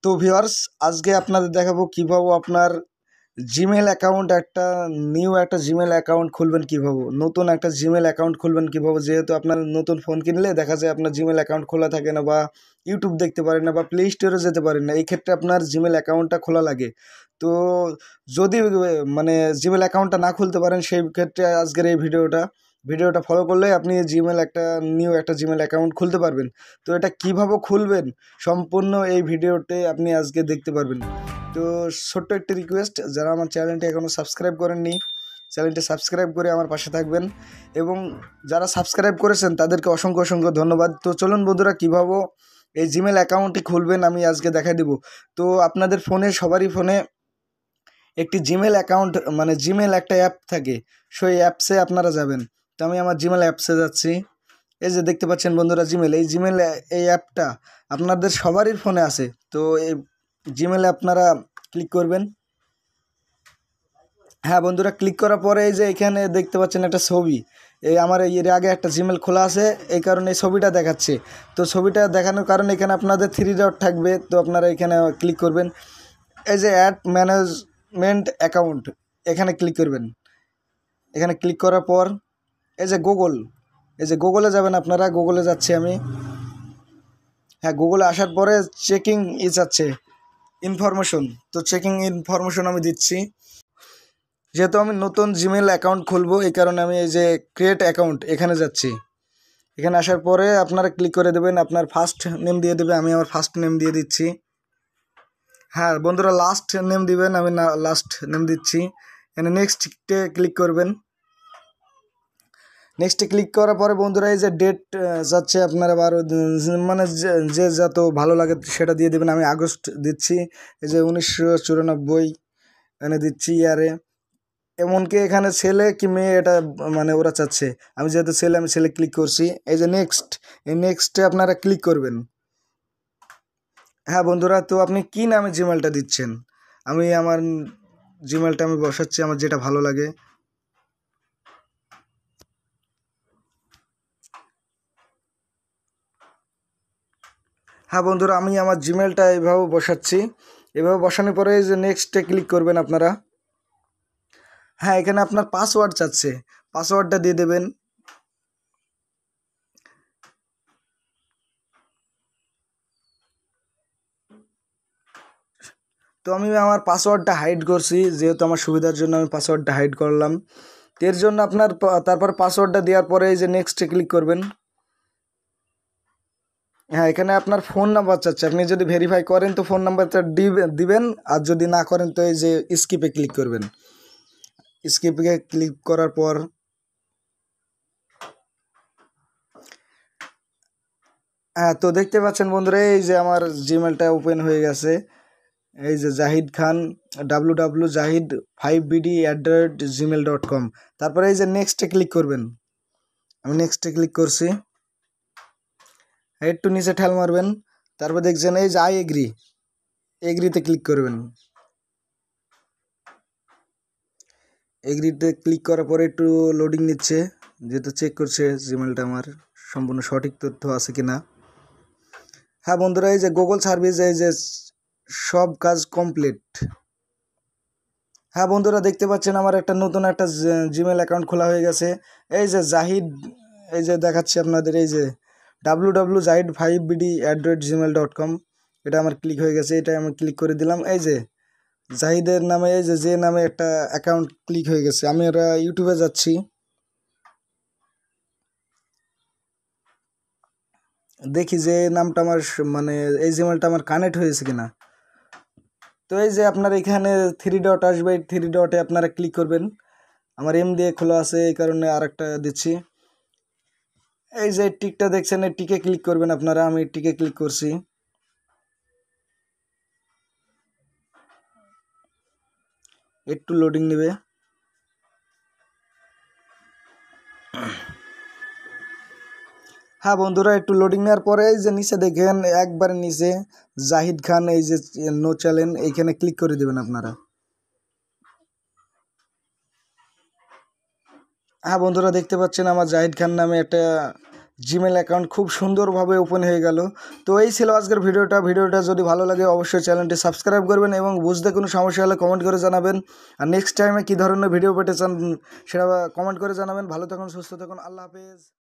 তো ভিউয়ার্স, আজকে আপনাদের দেখাবো কিভাবে আপনার জিমেল অ্যাকাউন্ট একটা জিমেল অ্যাকাউন্ট খুলবেন, কিভাবে নতুন একটা জিমেল অ্যাকাউন্ট খুলবেন কিভাবে। যেহেতু আপনার নতুন ফোন কিনলে দেখা যায় আপনার জিমেল অ্যাকাউন্ট খোলা থাকে না, বা ইউটিউব দেখতে পারেন না, বা প্লে স্টোরে যেতে পারেন না। এই ক্ষেত্রে আপনার জিমেল অ্যাকাউন্টটা খোলা লাগে। তো যদি মানে জিমেল অ্যাকাউন্টটা না খুলতে পারেন, সেই ক্ষেত্রে আজকের এই ভিডিওটা ফলো করলে আপনি নিউ একটা জিমেল অ্যাকাউন্ট খুলতে পারবেন। তো এটা কিভাবে খুলবেন সম্পূর্ণ এই ভিডিওতে আপনি আজকে দেখতে পারবেন। তো ছোট্ট একটি রিকোয়েস্ট, যারা আমার চ্যানেলটি এখনও সাবস্ক্রাইব করেননি, চ্যানেলটি সাবস্ক্রাইব করে আমার পাশে থাকবেন, এবং যারা সাবস্ক্রাইব করেছেন তাদেরকে অসংখ্য অসংখ্য ধন্যবাদ। তো চলুন বন্ধুরা, কীভাবে এই জিমেল অ্যাকাউন্টটি খুলবেন আমি আজকে দেখাই দেব। তো আপনাদের সবারই ফোনে একটি জিমেল অ্যাকাউন্ট মানে জিমেল একটা অ্যাপ থাকে, সেই অ্যাপসে আপনারা যাবেন। তো আমি আমার জিমেল অ্যাপসে যাচ্ছি। এই যে দেখতে পাচ্ছেন বন্ধুরা, এই অ্যাপটা আপনাদের সবারই ফোনে আছে। তো এই জিমেলে আপনারা ক্লিক করবেন। হ্যাঁ বন্ধুরা, ক্লিক করার পরে এই যে এখানে দেখতে পাচ্ছেন একটা ছবি, এই আমার এর আগে একটা জিমেল খোলা আছে, এই কারণে এই ছবিটা দেখাচ্ছে। তো ছবিটা দেখানোর কারণে এখানে আপনাদের 3 ডট থাকবে, তো আপনারা এখানে ক্লিক করবেন। এই যে অ্যাড ম্যানেজমেন্ট অ্যাকাউন্ট, এখানে ক্লিক করবেন। এখানে ক্লিক করার পর এই যে গুগলে যাবেন আপনারা। গুগলে যাচ্ছি আমি। হ্যাঁ, গুগলে আসার পরে চেকিং যাচ্ছে ইনফরমেশন। তো চেকিং ইনফরমেশন আমি দিচ্ছি। যেহেতু আমি নতুন জিমেল অ্যাকাউন্ট খুলবো, এই কারণে আমি এই যে ক্রিয়েট অ্যাকাউন্ট এখানে যাচ্ছি। এখানে আসার পরে আপনারা ক্লিক করে দেবেন, আপনার ফার্স্ট নেম দিয়ে দেবে। আমি আমার ফার্স্ট নেম দিয়ে দিচ্ছি। হ্যাঁ বন্ধুরা, লাস্ট নেম দিবেন, আমি লাস্ট নেম দিচ্ছি। এখানে নেক্সটে ক্লিক করবেন। নেক্সটে ক্লিক করার পরে বন্ধুরা এই যে ডেট যাচ্ছে আপনারা মানে যে যত ভালো লাগে সেটা দিয়ে দেবেন। আমি আগস্ট দিচ্ছি। এই যে 1994 এখানে দিচ্ছি ইয়ারে। এমনকি এখানে ছেলে কি মেয়ে এটা মানে ওরা চাচ্ছে। আমি যেহেতু ছেলে, আমি ছেলে ক্লিক করছি। এই যে এই নেক্সটে আপনারা ক্লিক করবেন। হ্যাঁ বন্ধুরা, তো আপনি কি নামে জিমেলটা দিচ্ছেন? আমি আমার জিমেলটা আমি বসাচ্ছি আমার যেটা ভালো লাগে। হ্যাঁ বন্ধুরা, আমি আমার জিমেলটা এইভাবে বসাচ্ছি। এভাবে বসানোর পরে এই যে নেক্সটে ক্লিক করবেন আপনারা। হ্যাঁ, এখানে আপনার পাসওয়ার্ড চাচ্ছে, পাসওয়ার্ডটা দিয়ে দেবেন। তো আমি আমার পাসওয়ার্ডটা হাইড করছি, যেহেতু আমার সুবিধার জন্য আমি পাসওয়ার্ডটা হাইড করলাম। এর জন্য আপনার তারপর পাসওয়ার্ডটা দেওয়ার পরে এই যে নেক্সটে ক্লিক করবেন। হ্যাঁ, এখানে আপনার ফোন নাম্বার চাচ্ছে। আপনি যদি ভেরিফাই করেন তো ফোন নাম্বারটা দিবেন, আর যদি না করেন তো এই যে স্কিপে ক্লিক করবেন। স্কিপে ক্লিক করার পর হ্যাঁ, তো দেখতে পাচ্ছেন বন্ধুরা, এই যে আমার জিমেলটা ওপেন হয়ে গেছে। এই যে জাহিদ খান www.jahid5bd@gmail.com। তারপরে এই যে নেক্সটে ক্লিক করবেন। আমি নেক্সটে ক্লিক করছি। একটু নিচে ঠেল মারবেন। তারপর দেখছেন এই যে এগ্রিতে ক্লিক করবেন। এগ্রিতে ক্লিক করার পরে একটু লোডিং নিচ্ছে, যেহেতু চেক করছে জিমেলটা আমার সম্পূর্ণ সঠিক তথ্য আছে কিনা। হ্যাঁ বন্ধুরা, এই যে গুগল সার্ভিস, এই যে সব কাজ কমপ্লিট। হ্যাঁ বন্ধুরা, দেখতে পাচ্ছেন আমার নতুন একটা জিমেল অ্যাকাউন্ট খোলা হয়ে গেছে। এই যে জাহিদ, এই যে দেখাচ্ছি আপনাদের, এই যে www.jahid5bd@gmail.com, এটা আমার ক্লিক হয়ে গেছে। এটা আমি ক্লিক করে দিলাম। এই যে জাহিদের নামে এই যে নামে একটা অ্যাকাউন্ট ক্লিক হয়ে গেছে। আমি এটা ইউটিউবে যাচ্ছি, দেখি যে নামটা আমার মানে এই জিমেলটা আমার কানেক্ট হয়েছে কিনা। তো এই যে আপনার এখানে 3 ডট আসবে, 3 ডটে আপনারা ক্লিক করবেন। আমার এম দিয়ে খোলা আছে, এই কারণে আর একটা দিচ্ছি। এই যে টিকটা দেখছেন, এই টিকে ক্লিক করবেন আপনারা। আমি টিকে ক্লিক করছি। একটু লোডিং নেবে। হ্যাঁ বন্ধুরা, একটু লোডিং নেওয়ার পরে এই যে নিচে দেখেন, একবারে নিচে জাহিদ খান, এই যে নো চ্যানেল, এইখানে ক্লিক করে দেবেন আপনারা। হ্যাঁ বন্ধুরা, দেখতে পাচ্ছেন আমার জাহিদ খান নামে একটা জিমেল অ্যাকাউন্ট খুব সুন্দরভাবে ওপেন হয়ে গেল। তো এই ছিল আজকের ভিডিওটা যদি ভালো লাগে অবশ্যই চ্যানেলটি সাবস্ক্রাইব করবেন এবং বুঝতে কোনো সমস্যা হলে কমেন্ট করে জানাবেন। আর নেক্সট টাইমে কী ধরনের ভিডিও পেতে চান সেটা কমেন্ট করে জানাবেন। ভালো থাকুন, সুস্থ থাকুন, আল্লাহ হাফেজ।